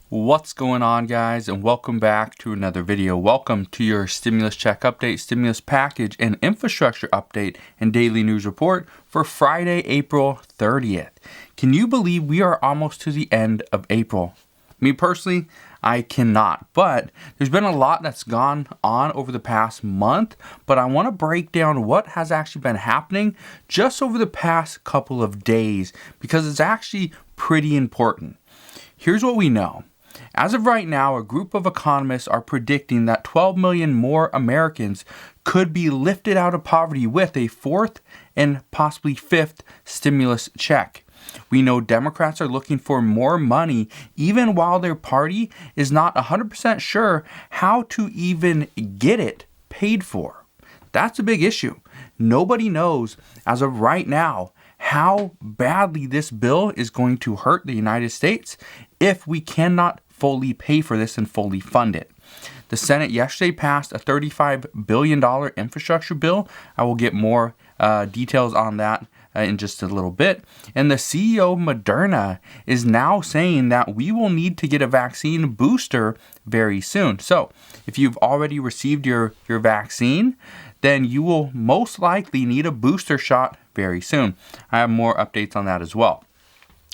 What's going on, guys, and welcome back to another video. Welcome to your stimulus check update, stimulus package, and infrastructure update and daily news report for Friday, April 30th. Can you believe we are almost to the end of April? Me personally, I cannot, but there's been a lot that's gone on over the past month, but I want to break down what has actually been happening just over the past couple of days because it's actually pretty important. Here's what we know. As of right now, a group of economists are predicting that 12 million more Americans could be lifted out of poverty with a fourth and possibly fifth stimulus check. We know Democrats are looking for more money even while their party is not 100% sure how to even get it paid for. That's a big issue. Nobody knows as of right now how badly this bill is going to hurt the United States if we cannot fully pay for this and fully fund it. The Senate yesterday passed a $35 billion infrastructure bill. I will get more details on that in just a little bit. And the CEO of Moderna is now saying that we will need to get a vaccine booster very soon. So if you've already received your vaccine, then you will most likely need a booster shot very soon. I have more updates on that as well.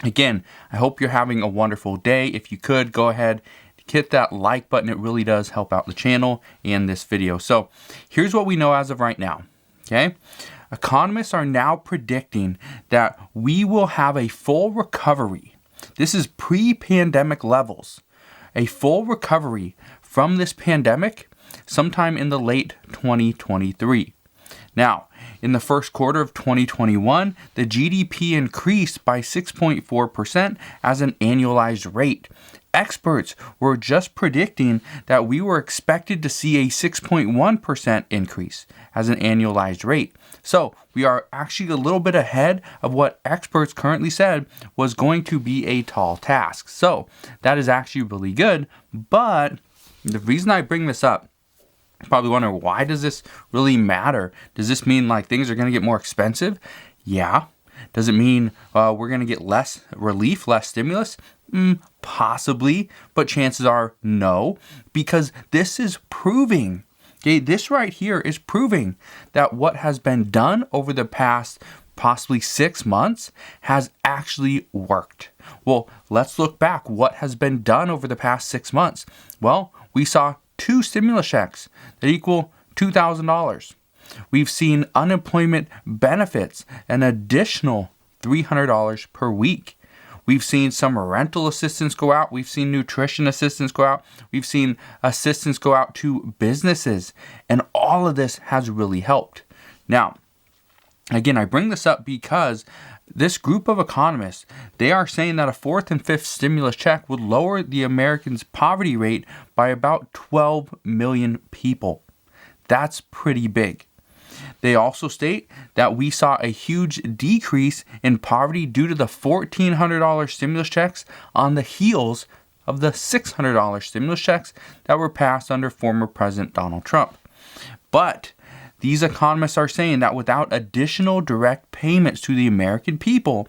Again, I hope you're having a wonderful day. If you could, go ahead, hit that like button. It really does help out the channel and this video. So here's what we know as of right now, okay? Economists are now predicting that we will have a full recovery. This is pre-pandemic levels. A full recovery from this pandemic sometime in the late 2023. Now, in the first quarter of 2021, the GDP increased by 6.4% as an annualized rate. Experts were just predicting that we were expected to see a 6.1% increase as an annualized rate. So we are actually a little bit ahead of what experts currently said was going to be a tall task. So that is actually really good. But the reason I bring this up, probably wondering, why does this really matter? Does this mean like things are going to get more expensive? Yeah. Does it mean we're going to get less relief, less stimulus? Possibly, but chances are no, because this is proving, okay, this right here is proving that what has been done over the past possibly 6 months has actually worked. Well, let's look back. What has been done over the past 6 months? Well, we saw 2 stimulus checks that equal $2,000. We've seen unemployment benefits an additional $300 per week. We've seen some rental assistance go out. We've seen nutrition assistance go out. We've seen assistance go out to businesses. And all of this has really helped. Now, again, I bring this up because this group of economists, they are saying that a fourth and fifth stimulus check would lower the Americans' poverty rate by about 12 million people. That's pretty big. They also state that we saw a huge decrease in poverty due to the $1,400 stimulus checks on the heels of the $600 stimulus checks that were passed under former President Donald Trump. But these economists are saying that without additional direct payments to the American people,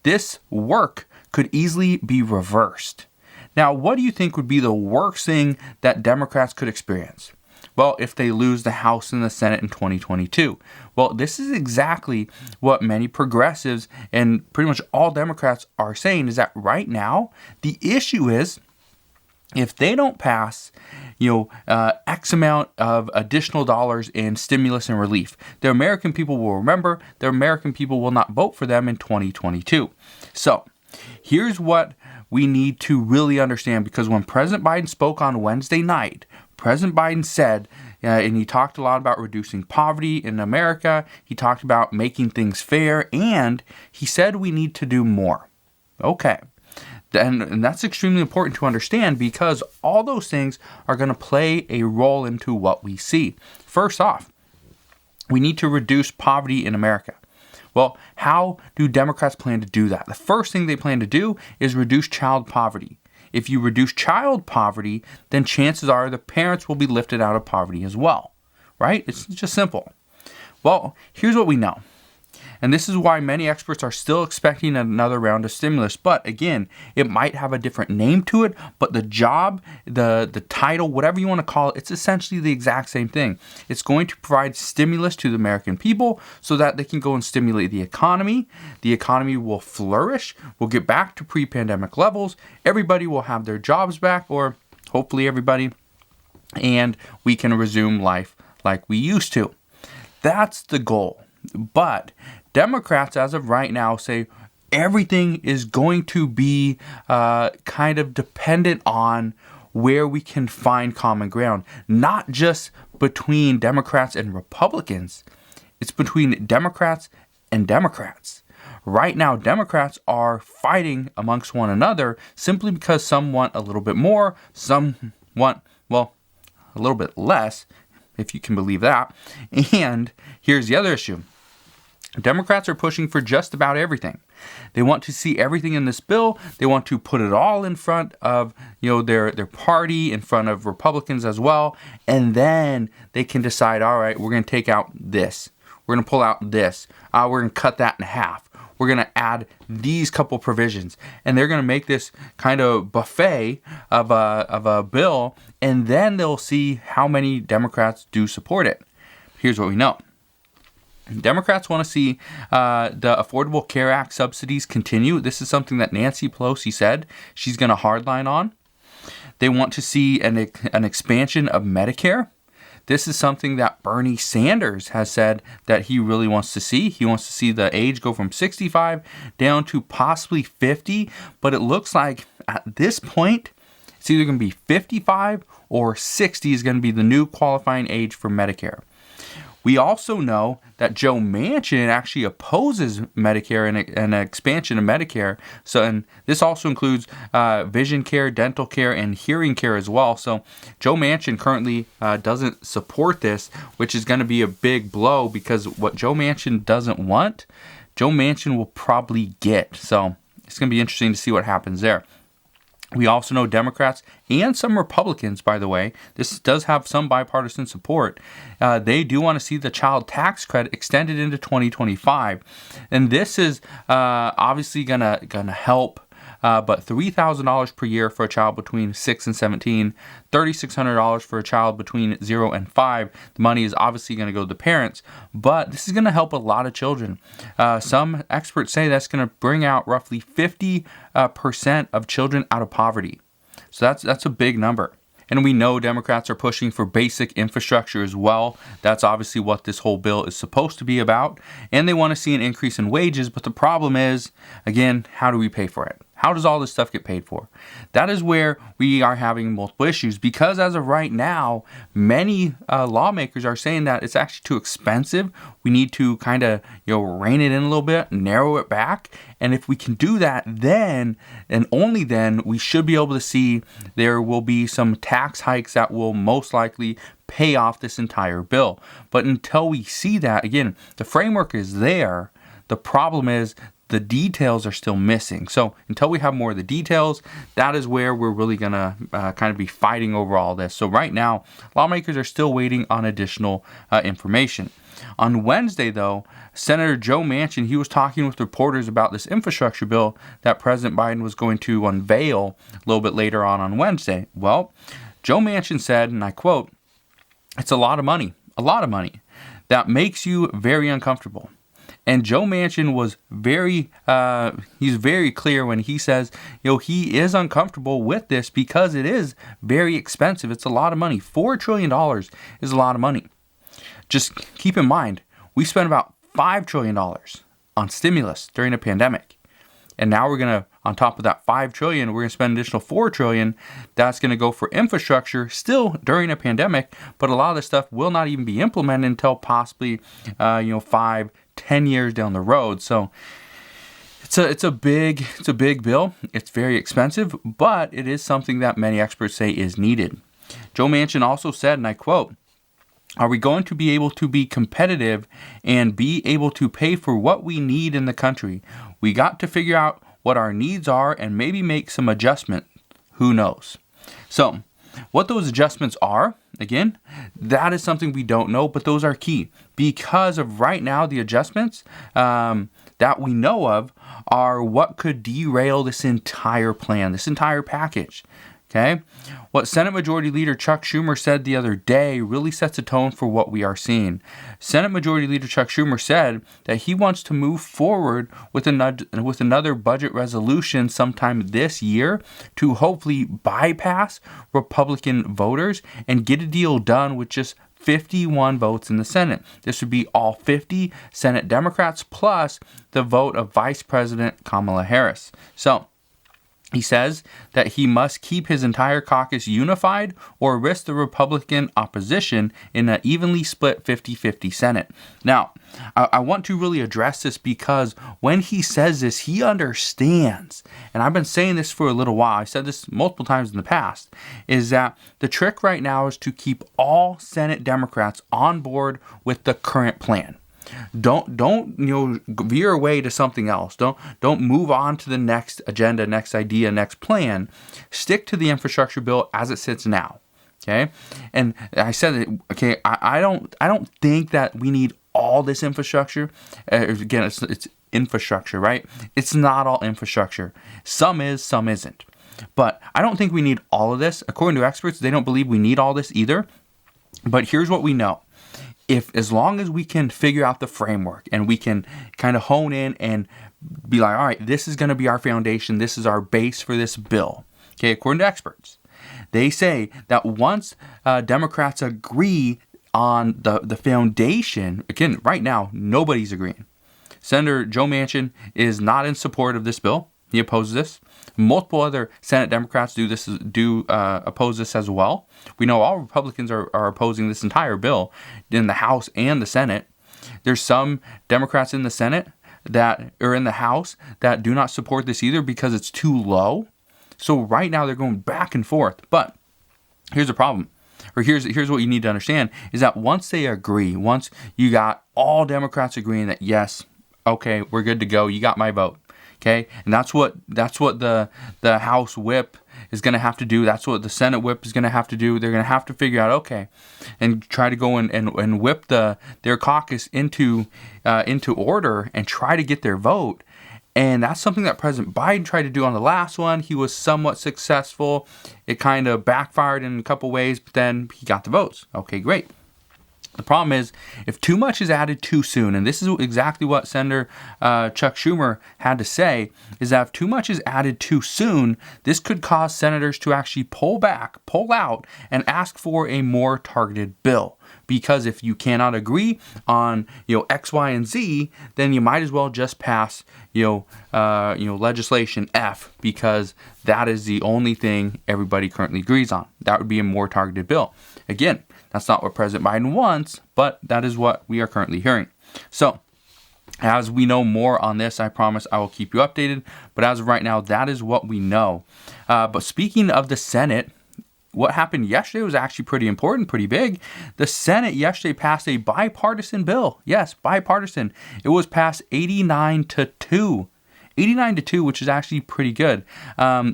this work could easily be reversed. Now, what do you think would be the worst thing that Democrats could experience? Well, if they lose the House and the Senate in 2022. Well, this is exactly what many progressives and pretty much all Democrats are saying, is that right now, the issue is if they don't pass, X amount of additional dollars in stimulus and relief, the American people will remember, the American people will not vote for them in 2022. So here's what we need to really understand, because when President Biden spoke on Wednesday night, President Biden said, and he talked a lot about reducing poverty in America. He talked about making things fair, and he said we need to do more. Okay. And that's extremely important to understand, because all those things are going to play a role into what we see. First off, we need to reduce poverty in America. Well, how do Democrats plan to do that? The first thing they plan to do is reduce child poverty. If you reduce child poverty, then chances are the parents will be lifted out of poverty as well, right? It's just simple. Well, here's what we know. And this is why many experts are still expecting another round of stimulus. But again, it might have a different name to it, but the job, the title, whatever you want to call it, it's essentially the exact same thing. It's going to provide stimulus to the American people so that they can go and stimulate the economy. The economy will flourish. We'll get back to pre-pandemic levels. Everybody will have their jobs back, or hopefully everybody, and we can resume life like we used to. That's the goal. But Democrats, as of right now, say everything is going to be kind of dependent on where we can find common ground, not just between Democrats and Republicans. It's between Democrats and Democrats. Right now, Democrats are fighting amongst one another simply because some want a little bit more, some want, well, a little bit less, if you can believe that. And here's the other issue. Democrats are pushing for just about everything. They want to see everything in this bill. They want to put it all in front of, their party, in front of Republicans as well. And then they can decide, all right, we're going to take out this. We're going to pull out this. We're going to cut that in half. We're going to add these couple provisions. And they're going to make this kind of buffet of a bill. And then they'll see how many Democrats do support it. Here's what we know. Democrats want to see the Affordable Care Act subsidies continue. This is something that Nancy Pelosi said she's going to hardline on. They want to see an expansion of Medicare. This is something that Bernie Sanders has said that he really wants to see. He wants to see the age go from 65 down to possibly 50. But it looks like at this point, it's either going to be 55 or 60 is going to be the new qualifying age for Medicare. We also know that Joe Manchin actually opposes Medicare and an expansion of Medicare. So, and this also includes vision care, dental care, and hearing care as well. So Joe Manchin currently doesn't support this, which is going to be a big blow because what Joe Manchin doesn't want, Joe Manchin will probably get. So it's going to be interesting to see what happens there. We also know Democrats and some Republicans, by the way, this does have some bipartisan support. They do want to see the child tax credit extended into 2025. And this is obviously gonna help. But $3,000 per year for a child between 6 and 17, $3,600 for a child between 0 and 5. The money is obviously going to go to the parents, but this is going to help a lot of children. Some experts say that's going to bring out roughly 50% of children out of poverty. So that's a big number. And we know Democrats are pushing for basic infrastructure as well. That's obviously what this whole bill is supposed to be about. And they want to see an increase in wages. But the problem is, again, how do we pay for it? How does all this stuff get paid for? That is where we are having multiple issues because as of right now, many lawmakers are saying that it's actually too expensive. We need to kind of rein it in a little bit, narrow it back. And if we can do that, then and only then we should be able to see there will be some tax hikes that will most likely pay off this entire bill. But until we see that, again, the framework is there. The problem is the details are still missing. So until we have more of the details, that is where we're really going to kind of be fighting over all this. So right now, lawmakers are still waiting on additional information. On Wednesday, though, Senator Joe Manchin, he was talking with reporters about this infrastructure bill that President Biden was going to unveil a little bit later on Wednesday. Well, Joe Manchin said, and I quote, "It's a lot of money, that makes you very uncomfortable." And Joe Manchin was he's very clear when he says, he is uncomfortable with this because it is very expensive. It's a lot of money. $4 trillion is a lot of money. Just keep in mind, we spent about $5 trillion on stimulus during a pandemic. And now we're going to, on top of that $5 trillion, we're going to spend an additional $4 trillion. That's going to go for infrastructure still during a pandemic. But a lot of this stuff will not even be implemented until possibly, 5-10 years down the road. So it's a big bill. It's very expensive, but it is something that many experts say is needed. Joe Manchin also said, and I quote, "Are we going to be able to be competitive and be able to pay for what we need in the country? We got to figure out what our needs are and maybe make some adjustment. Who knows?" So what those adjustments are, again, that is something we don't know, but those are key because of right now the adjustments that we know of are what could derail this entire plan, this entire package. Okay, what Senate Majority Leader Chuck Schumer said the other day really sets a tone for what we are seeing. Senate Majority Leader Chuck Schumer said that he wants to move forward with another budget resolution sometime this year to hopefully bypass Republican voters and get a deal done with just 51 votes in the Senate. This would be all 50 Senate Democrats plus the vote of Vice President Kamala Harris. So, he says that he must keep his entire caucus unified or risk the Republican opposition in an evenly split 50-50 Senate. Now, I want to really address this because when he says this, he understands, and I've been saying this for a little while, I said this multiple times in the past, is that the trick right now is to keep all Senate Democrats on board with the current plan. Don't veer away to something else. Don't move on to the next agenda, next idea, next plan. Stick to the infrastructure bill as it sits now. Okay, and I said that. Okay, I don't think that we need all this infrastructure. Again, it's infrastructure, right? It's not all infrastructure. Some is, some isn't. But I don't think we need all of this. According to experts, they don't believe we need all this either. But here's what we know. As long as we can figure out the framework and we can kind of hone in and be like, all right, this is going to be our foundation. This is our base for this bill. Okay, according to experts, they say that once Democrats agree on the foundation, again, right now, nobody's agreeing. Senator Joe Manchin is not in support of this bill. He opposes this. Multiple other Senate Democrats oppose this as well. We know all Republicans are opposing this entire bill in the House and the Senate. There's some Democrats in the Senate that are in the House that do not support this either because it's too low. So right now they're going back and forth. But here's the problem, or here's what you need to understand, is that once they agree, once you got all Democrats agreeing that yes, okay, we're good to go, you got my vote. Okay, and that's what the House whip is going to have to do. That's what the Senate whip is going to have to do. They're going to have to figure out, okay, and try to go and whip their caucus into order and try to get their vote. And that's something that President Biden tried to do on the last one. He was somewhat successful. It kind of backfired in a couple ways, but then he got the votes. Okay, great. The problem is, if too much is added too soon, and this is exactly what Senator Chuck Schumer had to say, is that if too much is added too soon, this could cause senators to actually pull out, and ask for a more targeted bill. Because if you cannot agree on X, Y, and Z, then you might as well just pass legislation F, because that is the only thing everybody currently agrees on. That would be a more targeted bill. Again, that's not what President Biden wants, but that is what we are currently hearing. So, as we know more on this, I promise I will keep you updated. But as of right now, that is what we know. But speaking of the Senate, what happened yesterday was actually pretty important, pretty big. The Senate yesterday passed a bipartisan bill. Yes, bipartisan. It was passed 89-2. 89-2, which is actually pretty good.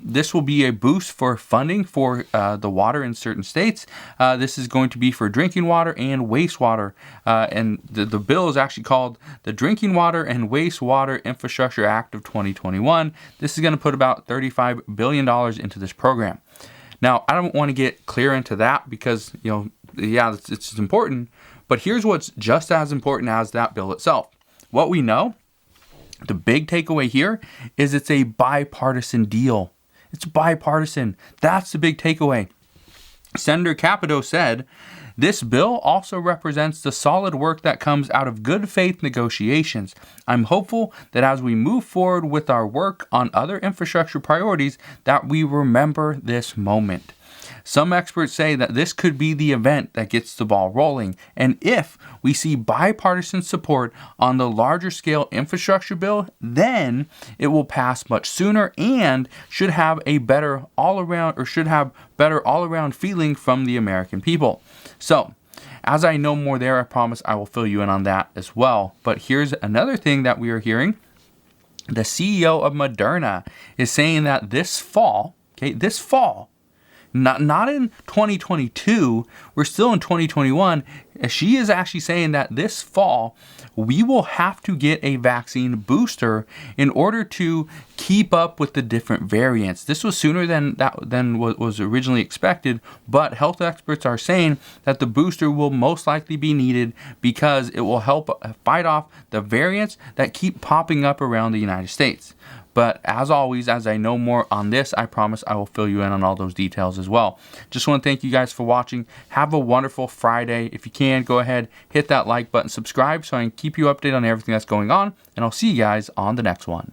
This will be a boost for funding for the water in certain states. This is going to be for drinking water and wastewater. And the bill is actually called the Drinking Water and Wastewater Infrastructure Act of 2021. This is going to put about $35 billion into this program. Now, I don't want to get clear into that because, it's important. But here's what's just as important as that bill itself. What we know, the big takeaway here is it's a bipartisan deal. It's bipartisan. That's the big takeaway. Senator Capito said, "This bill also represents the solid work that comes out of good faith negotiations. I'm hopeful that as we move forward with our work on other infrastructure priorities, that we remember this moment." Some experts say that this could be the event that gets the ball rolling. And if we see bipartisan support on the larger scale infrastructure bill, then it will pass much sooner and should have better all-around feeling from the American people. So, as I know more there, I promise I will fill you in on that as well. But here's another thing that we are hearing. The CEO of Moderna is saying that this fall, not in 2022. We're still in 2021. She is actually saying that this fall we will have to get a vaccine booster in order to keep up with the different variants. This was sooner than what was originally expected, but health experts are saying that the booster will most likely be needed because it will help fight off the variants that keep popping up around the United States. But as always, as I know more on this, I promise I will fill you in on all those details as well. Just want to thank you guys for watching. Have a wonderful Friday. If you can, go ahead, hit that like button, subscribe so I can keep you updated on everything that's going on, and I'll see you guys on the next one.